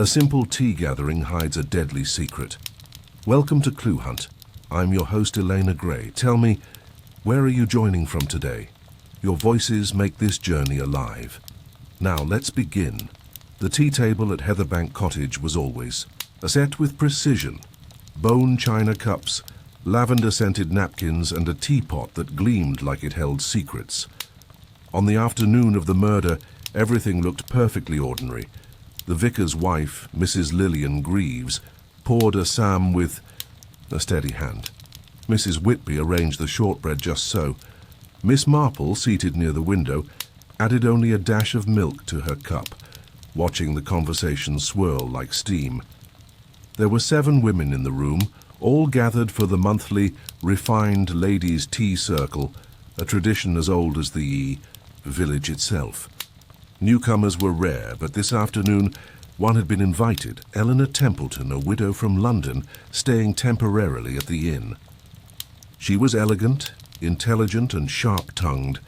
A simple tea gathering hides a deadly secret. Welcome to Clue Hunt. I'm your host, Elena Gray. Tell me, where are you joining from today? Your voices make this journey alive. Now let's begin. The tea table at Heatherbank Cottage was always set with precision. Bone china cups, lavender-scented napkins, and a teapot that gleamed like it held secrets. On the afternoon of the murder, everything looked perfectly ordinary. The vicar's wife, Mrs. Lillian Greaves, poured a sam with a steady hand. Mrs. Whitby arranged the shortbread just so. Miss Marple, seated near the window, added only a dash of milk to her cup, watching the conversation swirl like steam. There were 7 women in the room, all gathered for the monthly Refined Ladies' Tea Circle, a tradition as old as the village itself. Newcomers were rare, but this afternoon one had been invited, Eleanor Templeton, a widow from London, staying temporarily at the inn. She was elegant, intelligent, and sharp-tongued,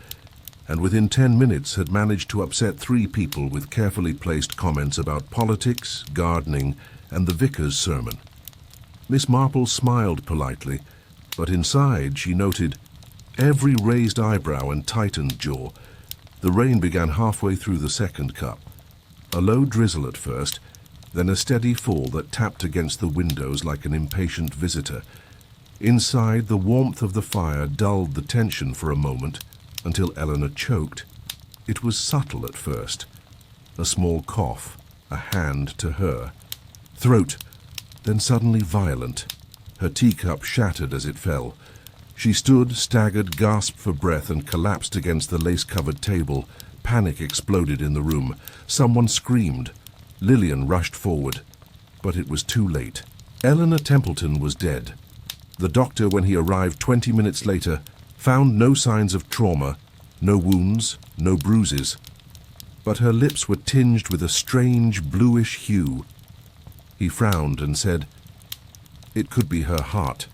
and within 10 minutes had managed to upset 3 people with carefully placed comments about politics, gardening, and the vicar's sermon. Miss Marple smiled politely, but inside she noted every raised eyebrow and tightened jaw. The rain began halfway through the second cup. A low drizzle at first, then a steady fall that tapped against the windows like an impatient visitor. Inside, the warmth of the fire dulled the tension for a moment until Eleanor choked. It was subtle at first. A small cough, a hand to her. Throat, then suddenly violent. Her teacup shattered as it fell. She stood, staggered, gasped for breath, and collapsed against the lace-covered table. Panic exploded in the room. Someone screamed. Lillian rushed forward, but it was too late. Eleanor Templeton was dead. The doctor, when he arrived 20 minutes later, found no signs of trauma, no wounds, no bruises. But her lips were tinged with a strange bluish hue. He frowned and said, "It could be her heart.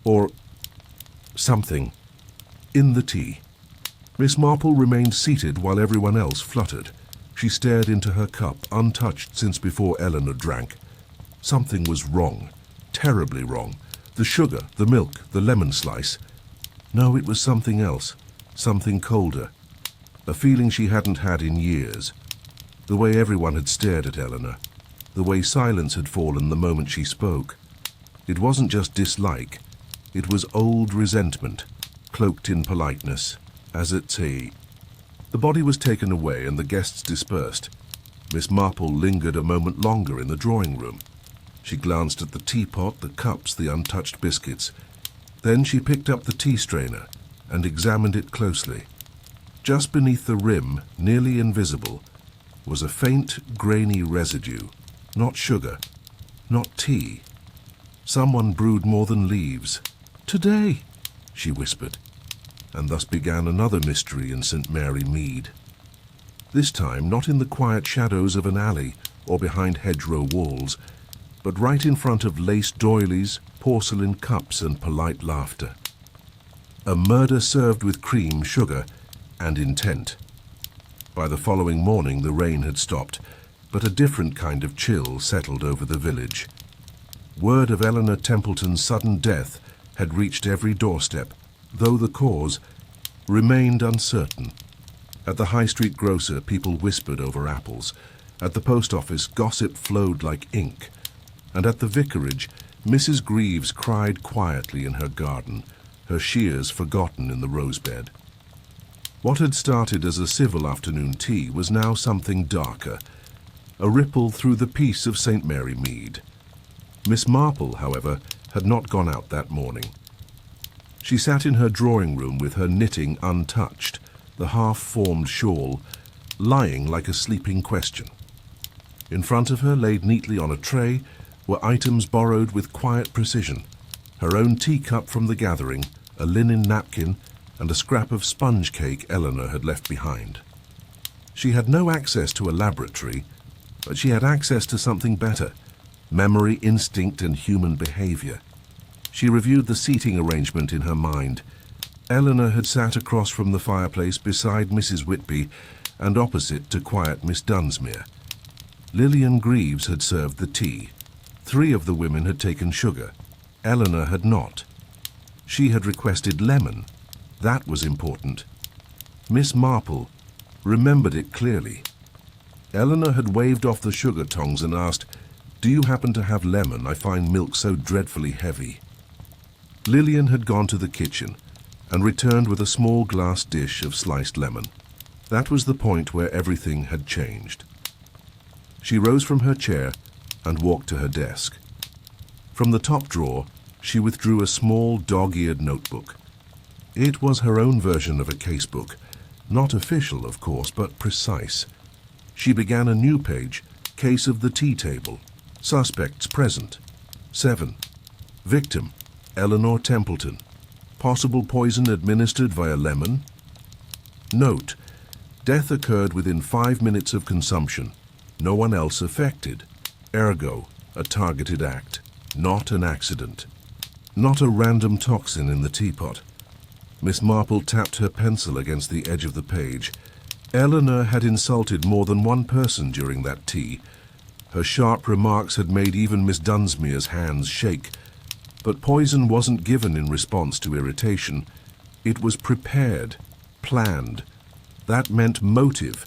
Or something." In the tea. Miss Marple remained seated while everyone else fluttered. She stared into her cup, untouched since before Eleanor drank. Something was wrong, terribly wrong. The sugar, the milk, the lemon slice. No, it was something else, something colder. A feeling she hadn't had in years. The way everyone had stared at Eleanor. The way silence had fallen the moment she spoke. It wasn't just dislike. It was old resentment, cloaked in politeness, as at tea. The body was taken away and the guests dispersed. Miss Marple lingered a moment longer in the drawing room. She glanced at the teapot, the cups, the untouched biscuits. Then she picked up the tea strainer and examined it closely. Just beneath the rim, nearly invisible, was a faint, grainy residue. Not sugar, not tea. Someone brewed more than leaves. "Today," she whispered, and thus began another mystery in St. Mary Mead. This time not in the quiet shadows of an alley or behind hedgerow walls, but right in front of lace doilies, porcelain cups, and polite laughter. A murder served with cream, sugar, and intent. By the following morning the rain had stopped, but a different kind of chill settled over the village. Word of Eleanor Templeton's sudden death had reached every doorstep, though the cause remained uncertain. At the high street grocer, people whispered over apples. At the post office, gossip flowed like ink. And at the vicarage, Mrs. Greaves cried quietly in her garden, her shears forgotten in the rosebed. What had started as a civil afternoon tea was now something darker, a ripple through the peace of St. Mary Mead. Miss Marple, however, had not gone out that morning. She sat in her drawing room with her knitting untouched, the half-formed shawl lying like a sleeping question. In front of her, laid neatly on a tray, were items borrowed with quiet precision: her own teacup from the gathering, a linen napkin, and a scrap of sponge cake Eleanor had left behind. She had no access to a laboratory, but she had access to something better: memory, instinct, and human behavior. She reviewed the seating arrangement in her mind. Eleanor had sat across from the fireplace beside Mrs. Whitby and opposite to quiet Miss Dunsmere. Lillian Greaves had served the tea. 3 of the women had taken sugar. Eleanor had not. She had requested lemon. That was important. Miss Marple remembered it clearly. Eleanor had waved off the sugar tongs and asked, "Do you happen to have lemon? I find milk so dreadfully heavy." Lillian had gone to the kitchen and returned with a small glass dish of sliced lemon. That was the point where everything had changed. She rose from her chair and walked to her desk. From the top drawer, she withdrew a small dog-eared notebook. It was her own version of a casebook, not official, of course, but precise. She began a new page, case of the tea table, suspects present. 7. Victim, Eleanor Templeton. Possible poison administered via lemon. Note, death occurred within 5 minutes of consumption. No one else affected. Ergo, a targeted act, not an accident. Not a random toxin in the teapot. Miss Marple tapped her pencil against the edge of the page. Eleanor had insulted more than one person during that tea. Her sharp remarks had made even Miss Dunsmuir's hands shake. But poison wasn't given in response to irritation. It was prepared, planned. That meant motive.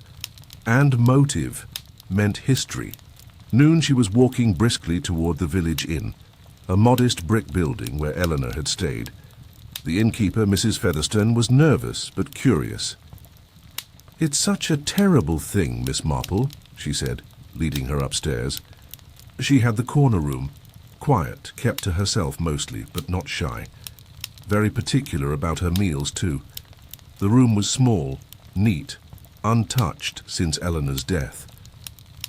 And motive meant history. Noon she was walking briskly toward the village inn, a modest brick building where Eleanor had stayed. The innkeeper, Mrs. Featherstone, was nervous but curious. "It's such a terrible thing, Miss Marple," she said, leading her upstairs. She had the corner room, quiet, kept to herself mostly, but not shy. Very particular about her meals, too. The room was small, neat, untouched since Eleanor's death.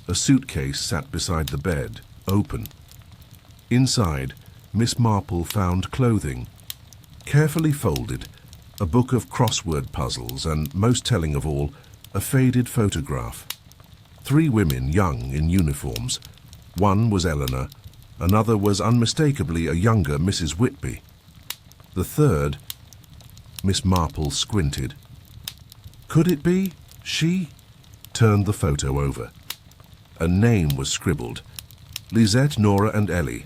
A suitcase sat beside the bed, open. Inside, Miss Marple found clothing, carefully folded, a book of crossword puzzles, and, most telling of all, a faded photograph. 3 women, young, in uniforms. One was Eleanor, another was unmistakably a younger Mrs. Whitby. The third, Miss Marple squinted. Could it be she? Turned the photo over. A name was scribbled. Lisette, Nora and Ellie.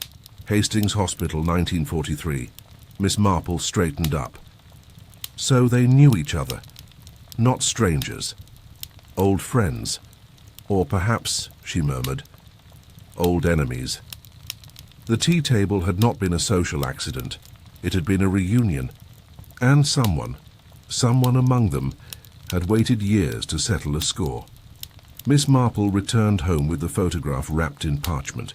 Hastings Hospital, 1943. Miss Marple straightened up. So they knew each other. Not strangers. Old friends. Or perhaps, she murmured, old enemies. The tea table had not been a social accident. It had been a reunion. And someone among them, had waited years to settle a score. Miss Marple returned home with the photograph wrapped in parchment.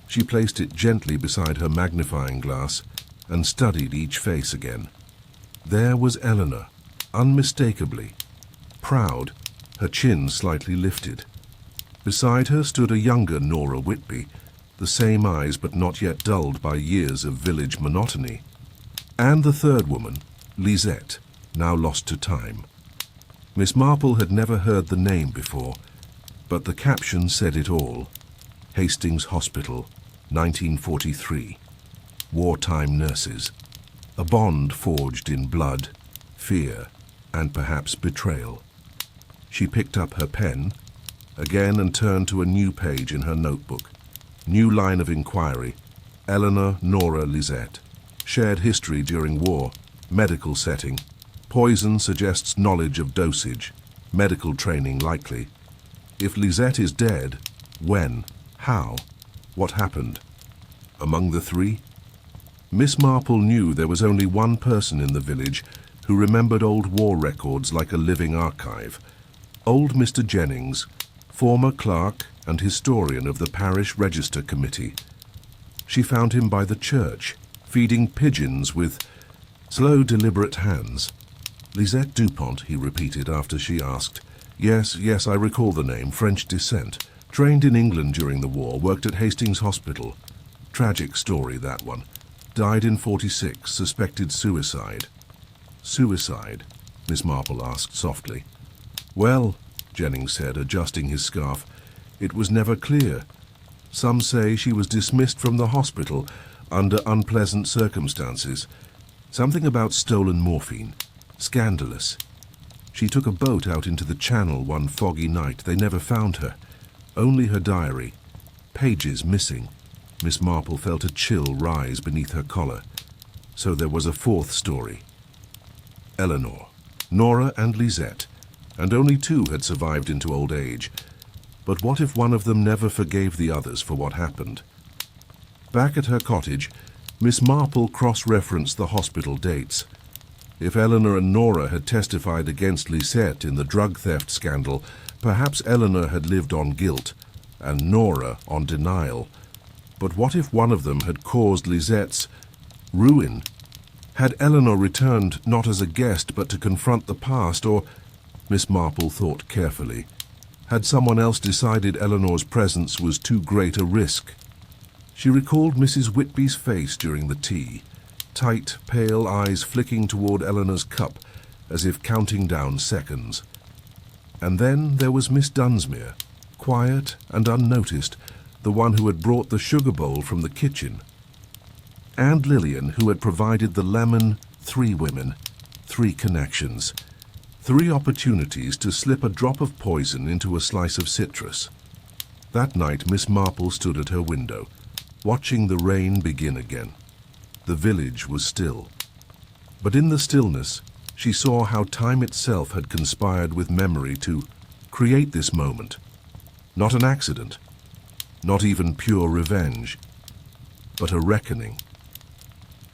She placed it gently beside her magnifying glass and studied each face again. There was Eleanor, unmistakably, proud, her chin slightly lifted. Beside her stood a younger Nora Whitby, the same eyes but not yet dulled by years of village monotony. And the third woman, Lisette, now lost to time. Miss Marple had never heard the name before, but the caption said it all. Hastings Hospital, 1943. Wartime nurses. A bond forged in blood, fear, and perhaps betrayal. She picked up her pen again and turned to a new page in her notebook. New line of inquiry. Eleanor, Nora, Lisette. Shared history during war. Medical setting. Poison suggests knowledge of dosage. Medical training likely. If Lisette is dead, when? How? What happened? Among the 3? Miss Marple knew there was only one person in the village who remembered old war records like a living archive. Old Mr. Jennings, former clerk and historian of the Parish Register Committee. She found him by the church, feeding pigeons with slow, deliberate hands. Lisette Dupont, he repeated after she asked. Yes, I recall the name, French descent. Trained in England during the war, worked at Hastings Hospital. Tragic story, that one. Died in 46, suspected suicide. Suicide? Miss Marple asked softly. Well, Jennings said, adjusting his scarf, it was never clear. Some say she was dismissed from the hospital under unpleasant circumstances. Something about stolen morphine. Scandalous. She took a boat out into the channel one foggy night. They never found her. Only her diary, pages missing. Miss Marple felt a chill rise beneath her collar. So there was a fourth story. Eleanor, Nora and Lisette, and only two had survived into old age. But what if one of them never forgave the others for what happened? Back at her cottage, Miss Marple cross-referenced the hospital dates. If Eleanor and Nora had testified against Lisette in the drug theft scandal, perhaps Eleanor had lived on guilt, and Nora on denial. But what if one of them had caused Lisette's ruin? Had Eleanor returned not as a guest but to confront the past, or, Miss Marple thought carefully, had someone else decided Eleanor's presence was too great a risk? She recalled Mrs. Whitby's face during the tea, tight, pale eyes flicking toward Eleanor's cup as if counting down seconds. And then there was Miss Dunsmuir, quiet and unnoticed, the one who had brought the sugar bowl from the kitchen. And Lillian, who had provided the lemon. 3 women, 3 connections, 3 opportunities to slip a drop of poison into a slice of citrus. That night Miss Marple stood at her window, watching the rain begin again. The village was still. But in the stillness, she saw how time itself had conspired with memory to create this moment. Not an accident, not even pure revenge, but a reckoning.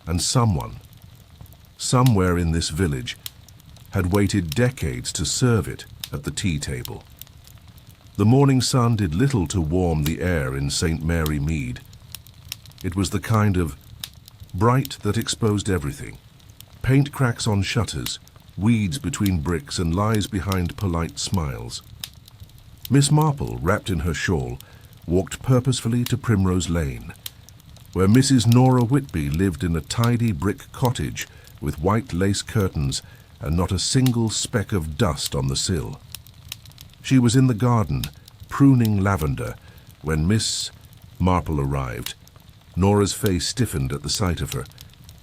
And someone, somewhere in this village, had waited decades to serve it at the tea table. The morning sun did little to warm the air in St. Mary Mead. It was the kind of bright that exposed everything. Paint cracks on shutters, weeds between bricks, and lies behind polite smiles. Miss Marple, wrapped in her shawl, walked purposefully to Primrose Lane, where Mrs. Nora Whitby lived in a tidy brick cottage with white lace curtains and not a single speck of dust on the sill. She was in the garden, pruning lavender, when Miss Marple arrived. Nora's face stiffened at the sight of her.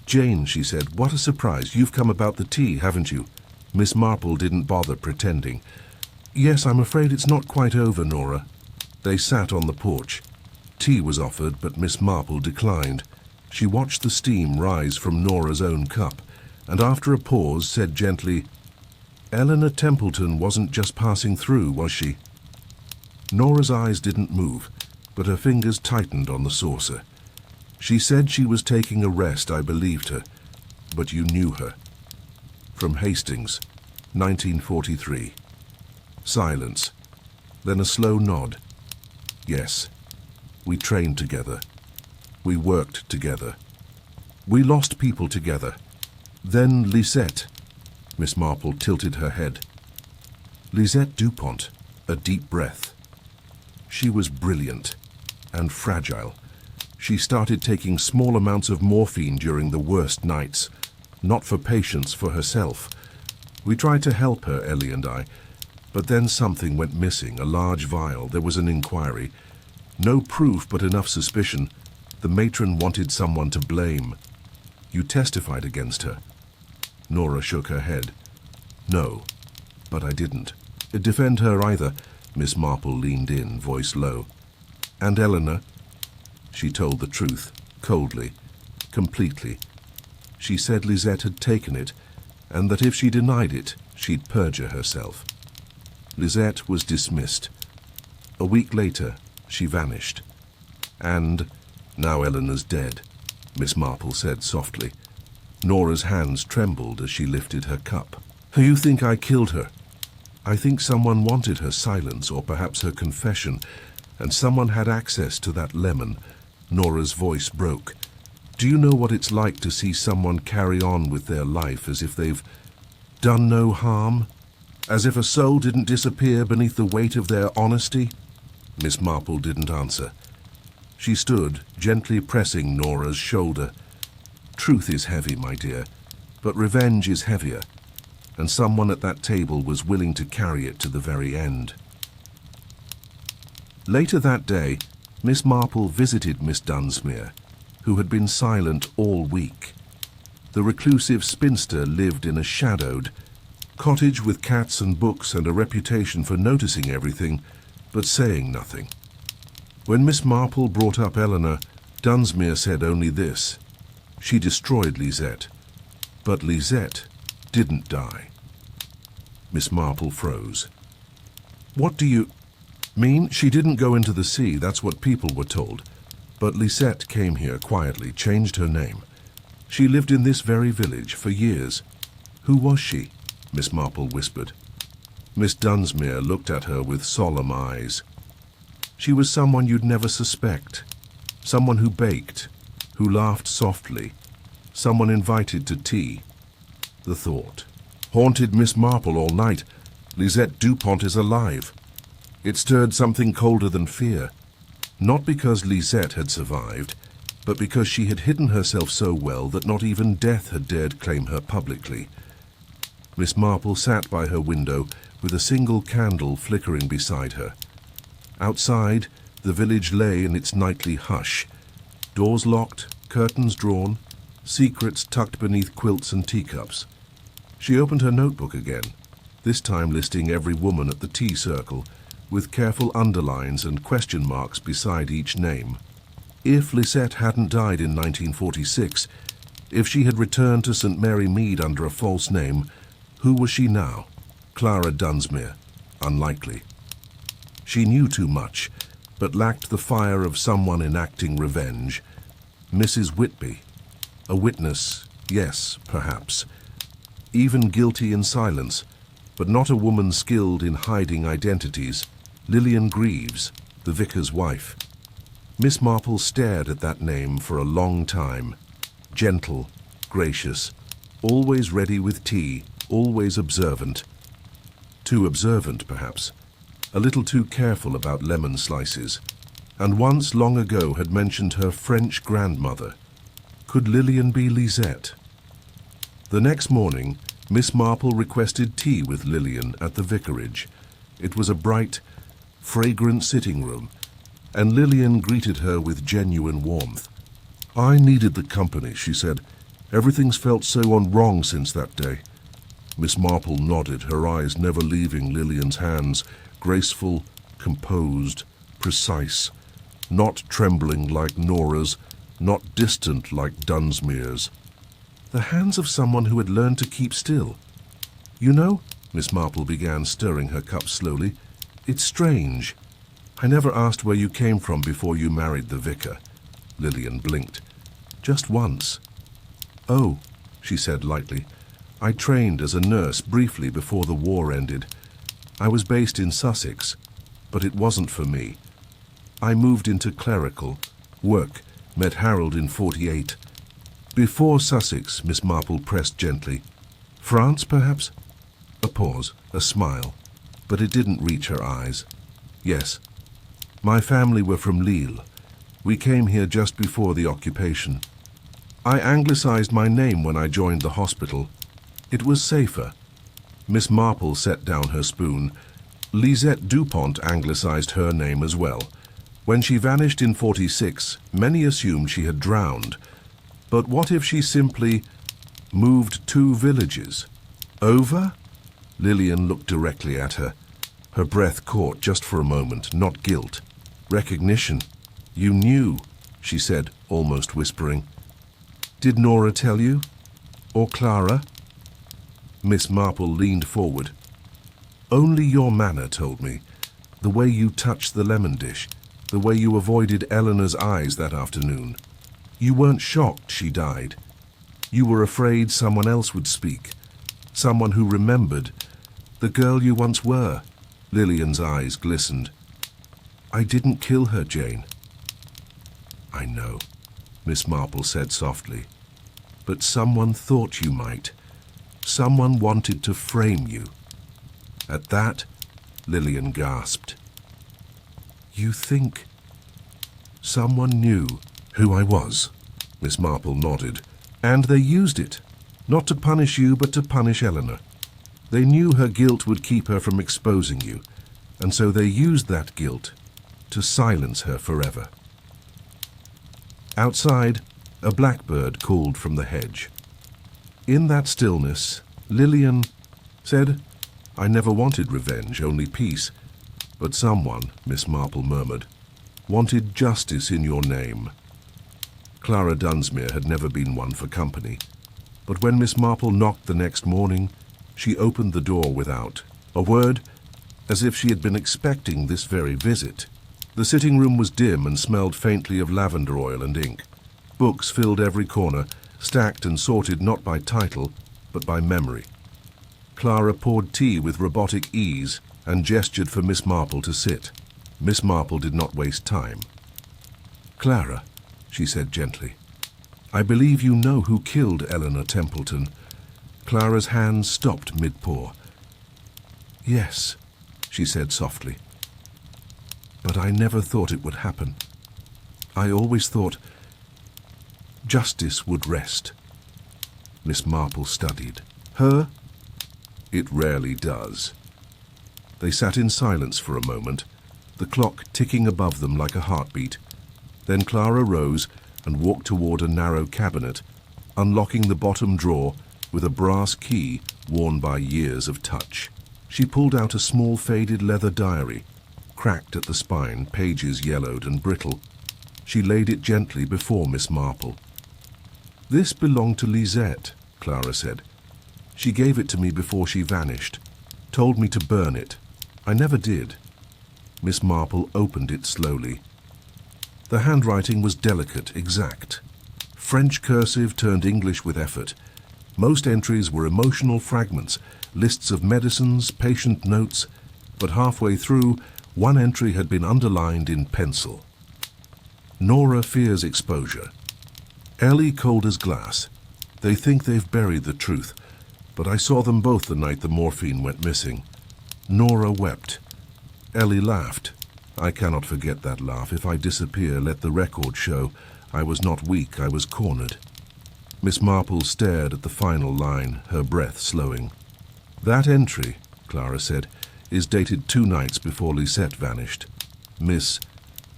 "Jane," she said, "what a surprise. You've come about the tea, haven't you?" Miss Marple didn't bother pretending. "Yes, I'm afraid it's not quite over, Nora." They sat on the porch. Tea was offered, but Miss Marple declined. She watched the steam rise from Nora's own cup, and after a pause said gently, "Eleanor Templeton wasn't just passing through, was she?" Nora's eyes didn't move, but her fingers tightened on the saucer. "She said she was taking a rest. I believed her. But you knew her." From Hastings, 1943. Silence, then a slow nod. "Yes, we trained together. We worked together. We lost people together. Then Lisette." Miss Marple tilted her head. "Lisette Dupont," a deep breath. "She was brilliant and fragile. She started taking small amounts of morphine during the worst nights, not for patients, for herself. We tried to help her, Ellie and I, but then something went missing, a large vial. There was an inquiry. No proof, but enough suspicion. The matron wanted someone to blame. You testified against her." Nora shook her head. "No, but I didn't defend her either." Miss Marple leaned in, voice low. "And Eleanor?" She told the truth, coldly, completely. She said Lisette had taken it, and that if she denied it, she'd perjure herself. Lisette was dismissed. A week later, she vanished. "And now Eleanor's dead," Miss Marple said softly. Nora's hands trembled as she lifted her cup. "You think I killed her?" "I think someone wanted her silence, or perhaps her confession, and someone had access to that lemon." Nora's voice broke. "Do you know what it's like to see someone carry on with their life as if they've done no harm? As if a soul didn't disappear beneath the weight of their honesty?" Miss Marple didn't answer. She stood, gently pressing Nora's shoulder. "Truth is heavy, my dear, but revenge is heavier, and someone at that table was willing to carry it to the very end." Later that day, Miss Marple visited Miss Dunsmuir, who had been silent all week. The reclusive spinster lived in a shadowed cottage with cats and books and a reputation for noticing everything, but saying nothing. When Miss Marple brought up Eleanor, Dunsmuir said only this: she destroyed Lisette, but Lisette didn't die. Miss Marple froze. What do you mean? She didn't go into the sea, that's what people were told. But Lisette came here quietly, changed her name. She lived in this very village for years. Who was she? Miss Marple whispered. Miss Dunsmuir looked at her with solemn eyes. She was someone you'd never suspect. Someone who baked, who laughed softly, someone invited to tea. The thought haunted Miss Marple all night. Lisette Dupont is alive. It stirred something colder than fear, not because Lisette had survived, but because she had hidden herself so well that not even death had dared claim her publicly. Miss Marple sat by her window with a single candle flickering beside her. Outside, the village lay in its nightly hush, doors locked, curtains drawn, secrets tucked beneath quilts and teacups. She opened her notebook again, this time listing every woman at the tea circle, with careful underlines and question marks beside each name. If Lisette hadn't died in 1946, if she had returned to St. Mary Mead under a false name, who was she now? Clara Dunsmuir? Unlikely. She knew too much, but lacked the fire of someone enacting revenge. Mrs. Whitby. A witness, yes, perhaps. Even guilty in silence, but not a woman skilled in hiding identities. Lillian Greaves, the vicar's wife. Miss Marple stared at that name for a long time. Gentle, gracious, always ready with tea, always observant. Too observant, perhaps. A little too careful about lemon slices. And once, long ago, had mentioned her French grandmother. Could Lillian be Lisette? The next morning, Miss Marple requested tea with Lillian at the vicarage. It was a bright, fragrant sitting room, and Lillian greeted her with genuine warmth. I needed the company, she said. Everything's felt so wrong since that day. Miss Marple nodded, her eyes never leaving Lillian's hands, graceful, composed, precise, not trembling like Nora's, not distant like Dunsmuir's. The hands of someone who had learned to keep still. You know, Miss Marple began, stirring her cup slowly, it's strange. I never asked where you came from before you married the vicar. Lillian blinked. Just once. Oh, she said lightly. I trained as a nurse briefly before the war ended. I was based in Sussex, but it wasn't for me. I moved into clerical work, met Harold in '48. Before Sussex, Miss Marple pressed gently. France, perhaps? A pause, a smile, but it didn't reach her eyes. Yes. My family were from Lille. We came here just before the occupation. I anglicized my name when I joined the hospital. It was safer. Miss Marple set down her spoon. Lisette Dupont anglicized her name as well. When she vanished in '46, many assumed she had drowned. But what if she simply moved 2 villages? Over? Lillian looked directly at her. Her breath caught just for a moment, not guilt. Recognition. You knew, she said, almost whispering. Did Nora tell you? Or Clara? Miss Marple leaned forward. Only your manner told me. The way you touched the lemon dish. The way you avoided Eleanor's eyes that afternoon. You weren't shocked she died. You were afraid someone else would speak. Someone who remembered. The girl you once were. Lillian's eyes glistened. I didn't kill her, Jane. I know, Miss Marple said softly. But someone thought you might. Someone wanted to frame you. At that, Lillian gasped. You think... Someone knew who I was, Miss Marple nodded, and they used it, not to punish you, but to punish Eleanor. They knew her guilt would keep her from exposing you, and so they used that guilt to silence her forever. Outside, a blackbird called from the hedge. In that stillness, Lillian said, I never wanted revenge, only peace, But someone, Miss Marple murmured, wanted justice in your name. Clara Dunsmuir had never been one for company, but when Miss Marple knocked the next morning, she opened the door without a word, as if she had been expecting this very visit. The sitting room was dim and smelled faintly of lavender oil and ink. Books filled every corner, stacked and sorted not by title, but by memory. Clara poured tea with robotic ease and gestured for Miss Marple to sit. Miss Marple did not waste time. "Clara," she said gently, "I believe you know who killed Eleanor Templeton." Clara's hands stopped mid-pour. "Yes," she said softly, "but I never thought it would happen. I always thought justice would rest." Miss Marple studied. "Her? It rarely does." They sat in silence for a moment, the clock ticking above them like a heartbeat. Then Clara rose and walked toward a narrow cabinet, unlocking the bottom drawer with a brass key worn by years of touch. She pulled out a small faded leather diary, cracked at the spine, pages yellowed and brittle. She laid it gently before Miss Marple. "This belonged to Lisette," Clara said. "She gave it to me before she vanished, told me to burn it. I never did." Miss Marple opened it slowly. The handwriting was delicate, exact. French cursive turned English with effort. Most entries were emotional fragments, lists of medicines, patient notes, but halfway through, one entry had been underlined in pencil. "Nora fears exposure. Ellie cold as glass. They think they've buried the truth, but I saw them both the night the morphine went missing. Nora wept. Ellie laughed. I cannot forget that laugh. If I disappear, let the record show. I was not weak, I was cornered." Miss Marple stared at the final line, her breath slowing. "That entry," Clara said, "is dated 2 nights before Lisette vanished." Miss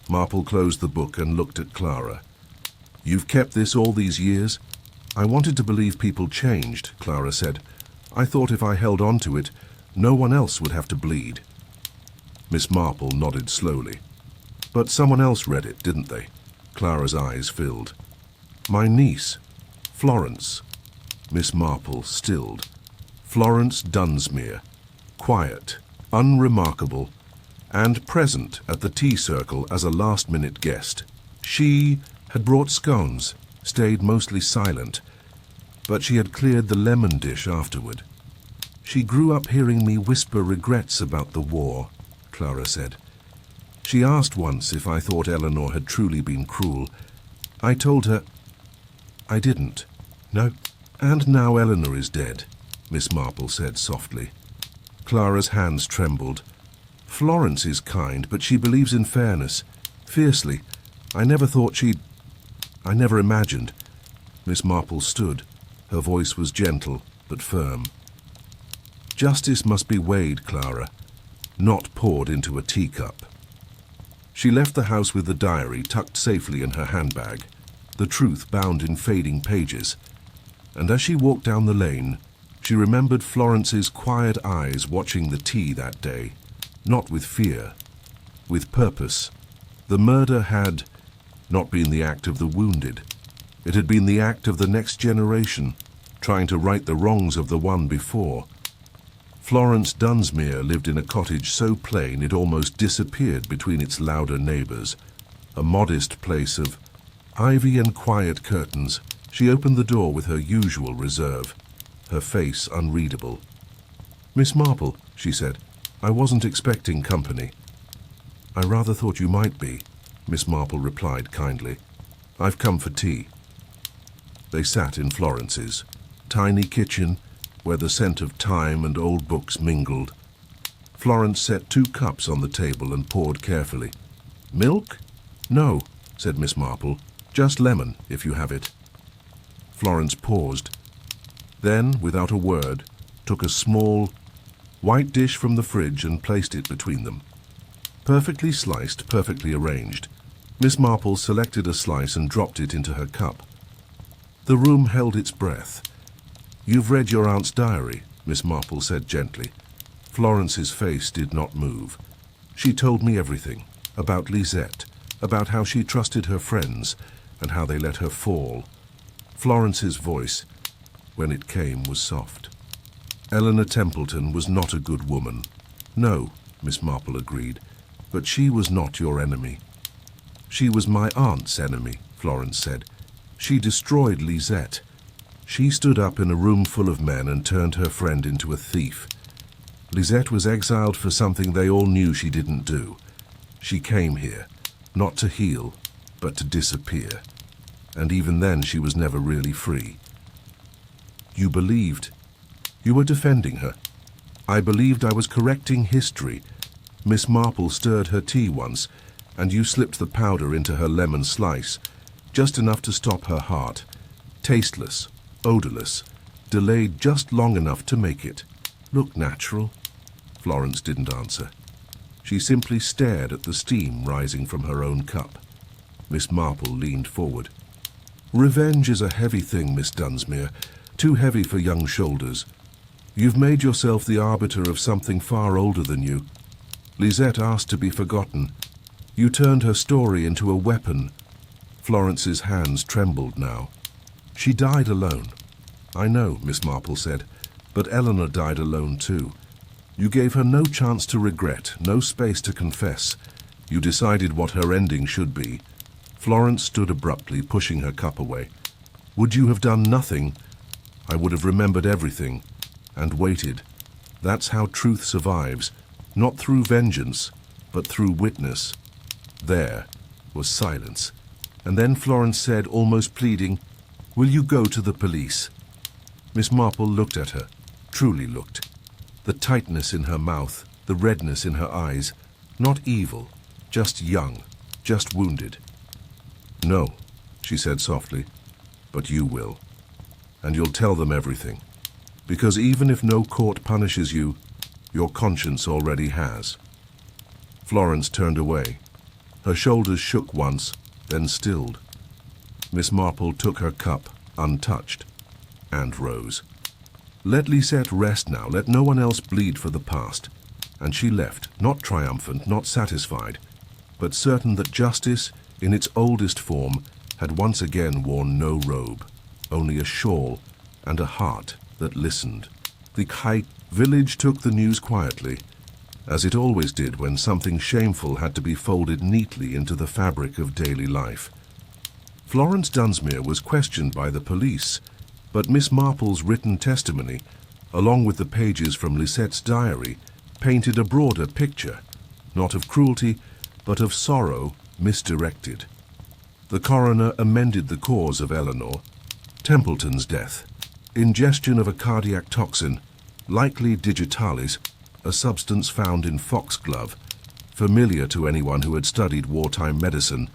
Marple closed the book and looked at Clara. "You've kept this all these years?" "I wanted to believe people changed," Clara said. "I thought if I held on to it, no one else would have to bleed." Miss Marple nodded slowly. "But someone else read it, didn't they?" Clara's eyes filled. "My niece, Florence." Miss Marple stilled. "Florence Dunsmuir. Quiet, unremarkable, and present at the tea circle as a last-minute guest. She had brought scones, stayed mostly silent, but she had cleared the lemon dish afterward. She grew up hearing me whisper regrets about the war," Clara said. "She asked once if I thought Eleanor had truly been cruel. I told her I didn't. No. And now Eleanor is dead," Miss Marple said softly. Clara's hands trembled. "Florence is kind, but she believes in fairness. Fiercely. I never thought she'd... I never imagined." Miss Marple stood. Her voice was gentle, but firm. "Justice must be weighed, Clara, not poured into a teacup." She left the house with the diary tucked safely in her handbag, the truth bound in fading pages. And as she walked down the lane, she remembered Florence's quiet eyes watching the tea that day, not with fear, with purpose. The murder had not been the act of the wounded. It had been the act of the next generation, trying to right the wrongs of the one before. Florence Dunsmuir lived in a cottage so plain it almost disappeared between its louder neighbours, a modest place of ivy and quiet curtains. She opened the door with her usual reserve, her face unreadable. "Miss Marple," she said, "I wasn't expecting company." "I rather thought you might be," Miss Marple replied kindly. "I've come for tea." They sat in Florence's tiny kitchen, where the scent of thyme and old books mingled. Florence set 2 cups on the table and poured carefully. "Milk?" "No," said Miss Marple. "Just lemon, if you have it." Florence paused. Then, without a word, took a small, white dish from the fridge and placed it between them. Perfectly sliced, perfectly arranged. Miss Marple selected a slice and dropped it into her cup. The room held its breath. "You've read your aunt's diary," Miss Marple said gently. Florence's face did not move. She told me everything, about Lisette, about how she trusted her friends, and how they let her fall. Florence's voice, when it came, was soft. Eleanor Templeton was not a good woman. No, Miss Marple agreed, but she was not your enemy. She was my aunt's enemy, Florence said. She destroyed Lisette. She stood up in a room full of men and turned her friend into a thief. Lisette was exiled for something they all knew she didn't do. She came here, not to heal, but to disappear. And even then she was never really free. You believed. You were defending her. I believed I was correcting history. Miss Marple stirred her tea once, and you slipped the powder into her lemon slice, just enough to stop her heart. Tasteless, odorless, delayed just long enough to make it look natural. Florence didn't answer. She simply stared at the steam rising from her own cup. Miss Marple leaned forward. Revenge is a heavy thing, Miss Dunsmuir, too heavy for young shoulders. You've made yourself the arbiter of something far older than you. Lisette asked to be forgotten. You turned her story into a weapon. Florence's hands trembled now. She died alone. I know, Miss Marple said, but Eleanor died alone too. You gave her no chance to regret, no space to confess. You decided what her ending should be. Florence stood abruptly, pushing her cup away. Would you have done nothing? I would have remembered everything, and waited. That's how truth survives, not through vengeance, but through witness. There was silence, and then Florence said, almost pleading, Will you go to the police? Miss Marple looked at her, truly looked. The tightness in her mouth, the redness in her eyes, not evil, just young, just wounded. No, she said softly, but you will. And you'll tell them everything. Because even if no court punishes you, your conscience already has. Florence turned away. Her shoulders shook once, then stilled. Miss Marple took her cup, untouched, and rose. Let Lisette rest now, let no one else bleed for the past. And she left, not triumphant, not satisfied, but certain that justice, in its oldest form, had once again worn no robe, only a shawl and a heart that listened. The Kai village took the news quietly, as it always did when something shameful had to be folded neatly into the fabric of daily life. Florence Dunsmuir was questioned by the police, but Miss Marple's written testimony, along with the pages from Lisette's diary, painted a broader picture, not of cruelty, but of sorrow misdirected. The coroner amended the cause of Eleanor, Templeton's death, ingestion of a cardiac toxin, likely digitalis, a substance found in foxglove, familiar to anyone who had studied wartime medicine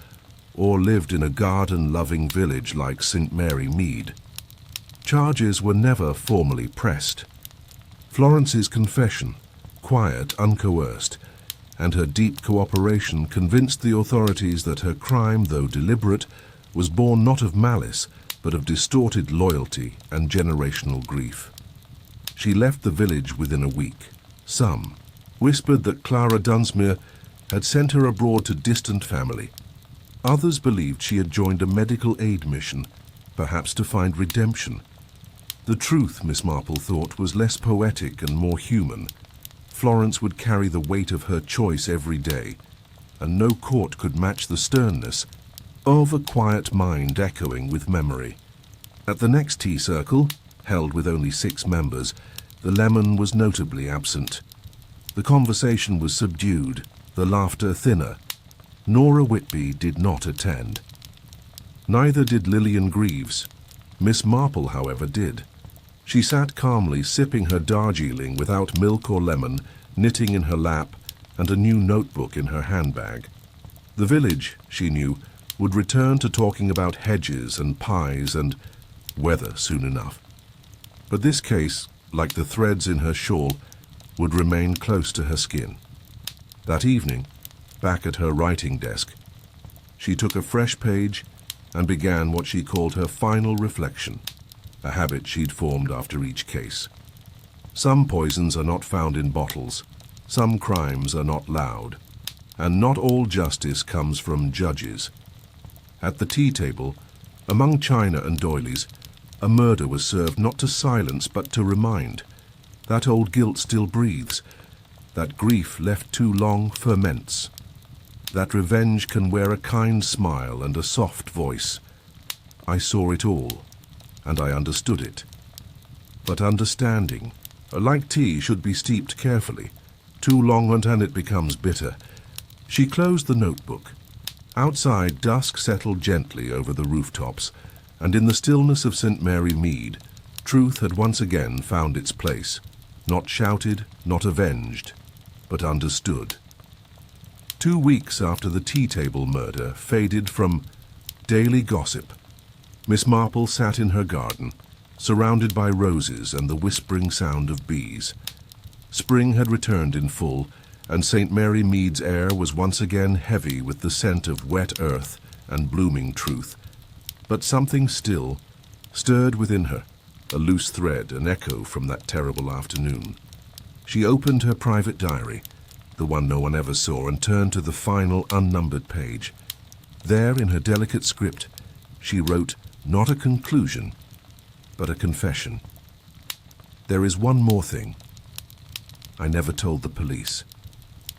or lived in a garden-loving village like St. Mary Mead. Charges were never formally pressed. Florence's confession, quiet, uncoerced, and her deep cooperation convinced the authorities that her crime, though deliberate, was born not of malice, but of distorted loyalty and generational grief. She left the village within a week. Some whispered that Clara Dunsmuir had sent her abroad to distant family. Others believed she had joined a medical aid mission, perhaps to find redemption. The truth, Miss Marple thought, was less poetic and more human. Florence would carry the weight of her choice every day, and no court could match the sternness of a quiet mind echoing with memory. At the next tea circle, held with only 6 members, the lemon was notably absent. The conversation was subdued, the laughter thinner. Nora Whitby did not attend. Neither did Lillian Greaves. Miss Marple, however, did. She sat calmly sipping her Darjeeling without milk or lemon, knitting in her lap, and a new notebook in her handbag. The village, she knew, would return to talking about hedges and pies and weather soon enough. But this case, like the threads in her shawl, would remain close to her skin. That evening, back at her writing desk, she took a fresh page and began what she called her final reflection, a habit she'd formed after each case. Some poisons are not found in bottles. Some crimes are not loud. and not all justice comes from judges. At the tea table, among china and doilies, a murder was served not to silence but to remind. That old guilt still breathes. That grief left too long ferments. That revenge can wear a kind smile and a soft voice. I saw it all, and I understood it. But understanding, like tea, should be steeped carefully. Too long and it becomes bitter. She closed the notebook. Outside, dusk settled gently over the rooftops, and in the stillness of St. Mary Mead, truth had once again found its place, not shouted, not avenged, but understood. 2 weeks after the tea-table murder faded from daily gossip, Miss Marple sat in her garden, surrounded by roses and the whispering sound of bees. Spring had returned in full, and St. Mary Mead's air was once again heavy with the scent of wet earth and blooming truth. But something still stirred within her, a loose thread, an echo from that terrible afternoon. She opened her private diary, the one no one ever saw, and turned to the final unnumbered page. There, in her delicate script, she wrote not a conclusion, but a confession. There is one more thing. I never told the police.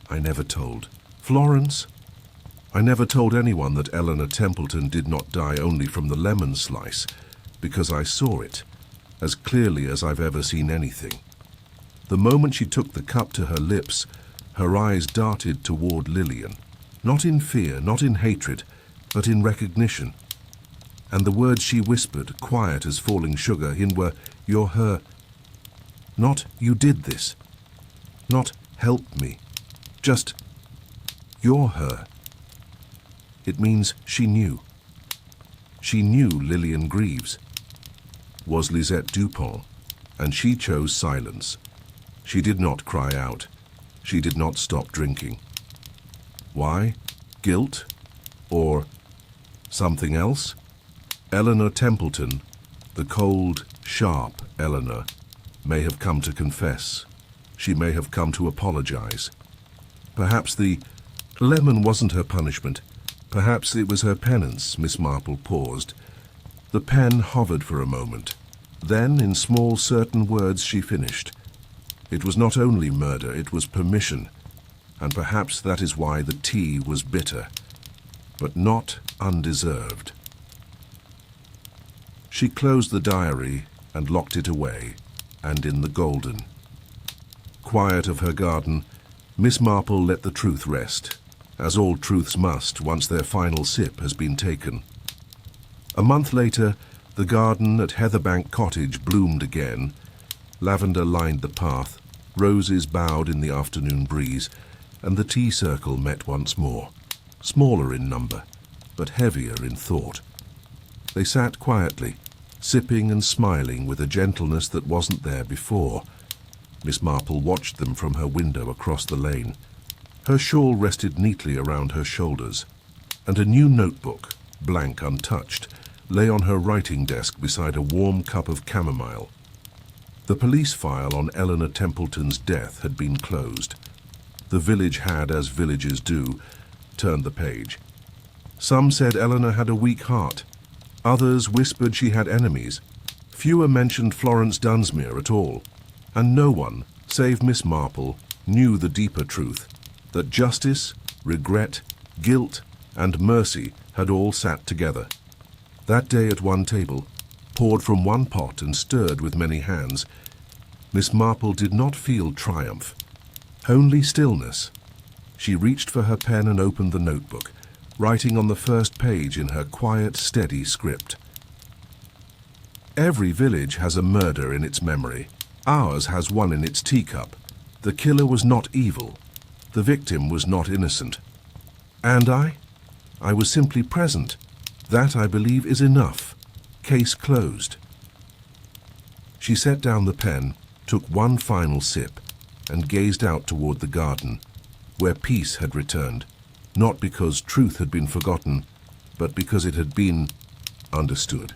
I never told Florence. I never told anyone that Eleanor Templeton did not die only from the lemon slice, because I saw it, as clearly as I've ever seen anything. The moment she took the cup to her lips, her eyes darted toward Lillian, not in fear, not in hatred, but in recognition. And the words she whispered, quiet as falling sugar, were, "You're her." Not, "You did this." Not, "Help me." Just, "You're her." It means she knew. She knew Lillian Greaves was Lisette Dupont, and she chose silence. She did not cry out. She did not stop drinking. Why? Guilt? Or something else? Eleanor Templeton, the cold, sharp Eleanor, may have come to confess. She may have come to apologize. Perhaps the lemon wasn't her punishment. Perhaps it was her penance. Miss Marple paused. The pen hovered for a moment. Then, in small, certain words, she finished. It was not only murder, it was permission, and perhaps that is why the tea was bitter, but not undeserved. She closed the diary and locked it away, and in the golden. Quiet of her garden, Miss Marple let the truth rest, as all truths must once their final sip has been taken. A month later, the garden at Heatherbank Cottage bloomed again. Lavender lined the path, roses bowed in the afternoon breeze, and the tea circle met once more, smaller in number, but heavier in thought. They sat quietly, sipping and smiling with a gentleness that wasn't there before. Miss Marple watched them from her window across the lane. Her shawl rested neatly around her shoulders, and a new notebook, blank untouched, lay on her writing desk beside a warm cup of chamomile. The police file on Eleanor Templeton's death had been closed. The village had, as villages do, turned the page. Some said Eleanor had a weak heart. Others whispered she had enemies. Fewer mentioned Florence Dunsmuir at all. And no one, save Miss Marple, knew the deeper truth, that justice, regret, guilt, and mercy had all sat together. That day at one table, poured from one pot and stirred with many hands, Miss Marple did not feel triumph, only stillness. She reached for her pen and opened the notebook, writing on the first page in her quiet, steady script. Every village has a murder in its memory. Ours has one in its teacup. The killer was not evil. The victim was not innocent. And I was simply present. That, I believe, is enough. Case closed. She set down the pen, took one final sip, and gazed out toward the garden, where peace had returned, not because truth had been forgotten, but because it had been understood.